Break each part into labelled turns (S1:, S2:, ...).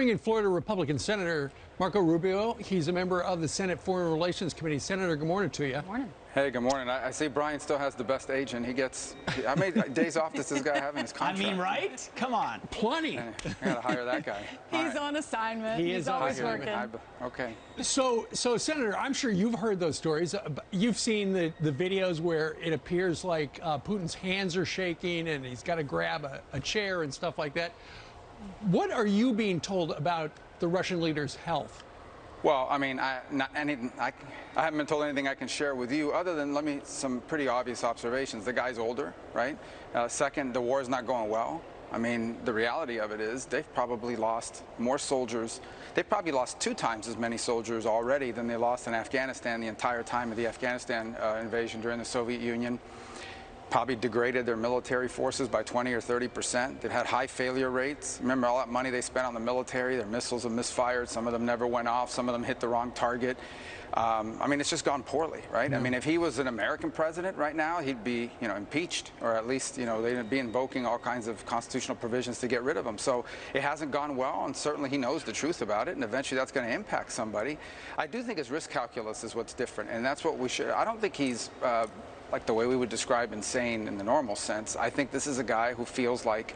S1: bring in Florida Republican Senator Marco Rubio. He's a member of the Senate Foreign Relations Committee. Senator, good morning to you.
S2: Good morning.
S3: Hey, good morning. I see Brian still has the best agent. How many days off does this guy have in his contract?
S4: I mean, right? Come on.
S1: Plenty.
S3: I got to hire that guy.
S2: He's on assignment. He's always working.
S3: Okay.
S1: So, Senator, I'm sure you've heard those stories. You've seen the videos where it appears like Putin's hands are shaking and he's got to grab a chair and stuff like that. What are you being told about the Russian leader's health?
S3: Well, I mean, I haven't been told anything I can share with you other than some pretty obvious observations. The guy's older, right? Second, the war is not going well. I mean, the reality of it is they've probably lost more soldiers. They've probably lost 2 times as many soldiers already than they lost in Afghanistan the entire time of the Afghanistan invasion during the Soviet Union. Probably degraded their military forces by 20 or 30%. They've had high failure rates. Remember all that money they spent on the military? Their missiles have misfired. Some of them never went off. Some of them hit the wrong target. I mean, it's just gone poorly, right? Yeah. I mean, if he was an American president right now, he'd be, impeached, or at least, they'd be invoking all kinds of constitutional provisions to get rid of him. So it hasn't gone well, and certainly he knows the truth about it, and eventually that's going to impact somebody. I do think his risk calculus is what's different, and that's what we should. I don't think he's like the way we would describe insane in the normal sense. I think this is a guy who feels like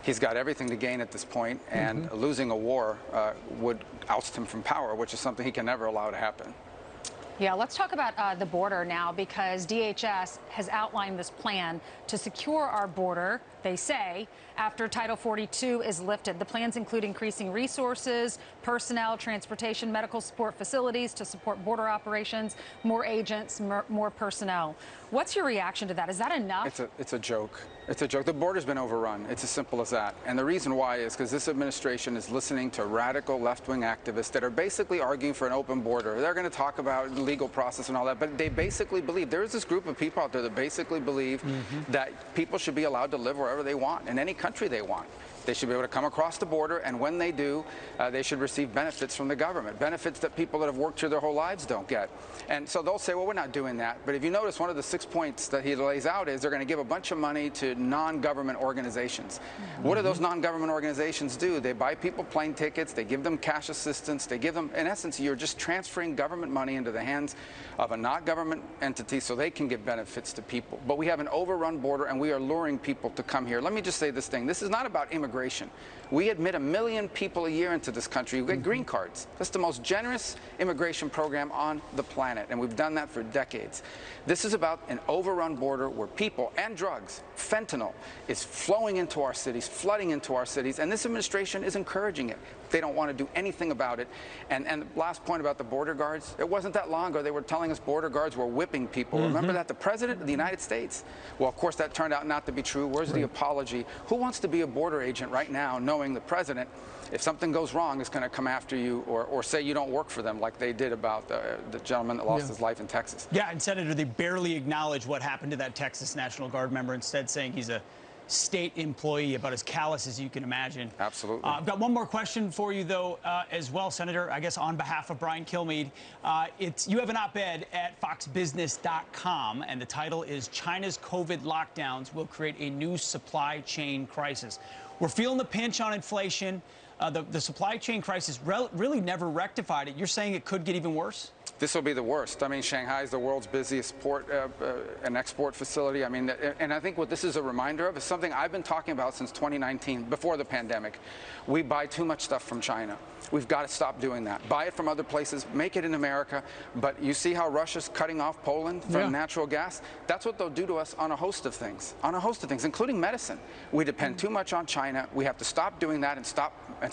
S3: he's got everything to gain at this point, and losing a war would oust him from power, which is something he can never allow to happen.
S2: Yeah, let's talk about the border now, because DHS has outlined this plan to secure our border, they say, after Title 42 is lifted. The plans include increasing resources, personnel, transportation, medical support facilities to support border operations, more agents, more personnel. What's your reaction to that? Is that enough?
S3: It's a joke. It's a joke. The border's been overrun. It's as simple as that. And the reason why is because this administration is listening to radical left-wing activists that are basically arguing for an open border. They're going to talk about the legal process and all that, but they basically believe, there is this group of people out there that basically believe that people should be allowed to live wherever they want, in any country they want. They should be able to come across the border, and when they do, they should receive benefits from the government, benefits that people that have worked here their whole lives don't get. And so they'll say, well, we're not doing that. But if you notice, one of the 6 points that he lays out is they're going to give a bunch of money to non-government organizations. What do those non-government organizations do? They buy people plane tickets, they give them cash assistance, they give them, in essence, you're just transferring government money into the hands of a non-government entity so they can give benefits to people. But we have an overrun border, and we are luring people to come here. Let me just say this thing. This is not about immigration. We admit 1 million people a year into this country who get green cards. That's the most generous immigration program on the planet, and we've done that for decades. This is about an overrun border where people and drugs, fentanyl, is flowing into our cities, flooding into our cities, and this administration is encouraging it. They don't want to do anything about it. And the last point about the border guards, it wasn't that long ago they were telling us border guards were whipping people. Remember that? The President of the United States. Well, of course, that turned out not to be true. Where's the apology? Who wants to be a border agent right now, knowing the President, if something goes wrong, is going to come after you or say you don't work for them, like they did about the gentleman that lost his life in Texas?
S4: Yeah, and Senator, they barely acknowledge what happened to that Texas National Guard member, instead saying he's a state employee, about as callous as you can imagine.
S3: Absolutely.
S4: I've got one more question for you, though, as well, Senator, I guess on behalf of Brian Kilmeade. You have an op-ed at foxbusiness.com, and the title is China's COVID lockdowns will create a new supply chain crisis. We're feeling the pinch on inflation. The supply chain crisis really never rectified it. You're saying it could get even worse?
S3: This will be the worst. I mean, Shanghai is the world's busiest port and export facility. I mean, and I think what this is a reminder of is something I've been talking about since 2019, before the pandemic. We buy too much stuff from China. We've got to stop doing that. Buy it from other places, make it in America. But you see how Russia's cutting off Poland from natural gas? That's what they'll do to us on a host of things, including medicine. We depend too much on China. We have to stop doing that and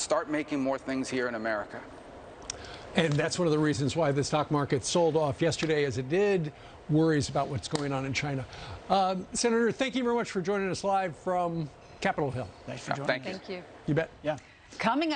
S3: start making more things here in America.
S1: And that's one of the reasons why the stock market sold off yesterday as it did. Worries about what's going on in China. Senator, thank you very much for joining us live from Capitol Hill.
S4: Thanks for joining.
S3: Thank you.
S2: Thank you.
S1: You bet.
S4: Yeah.
S2: Coming up.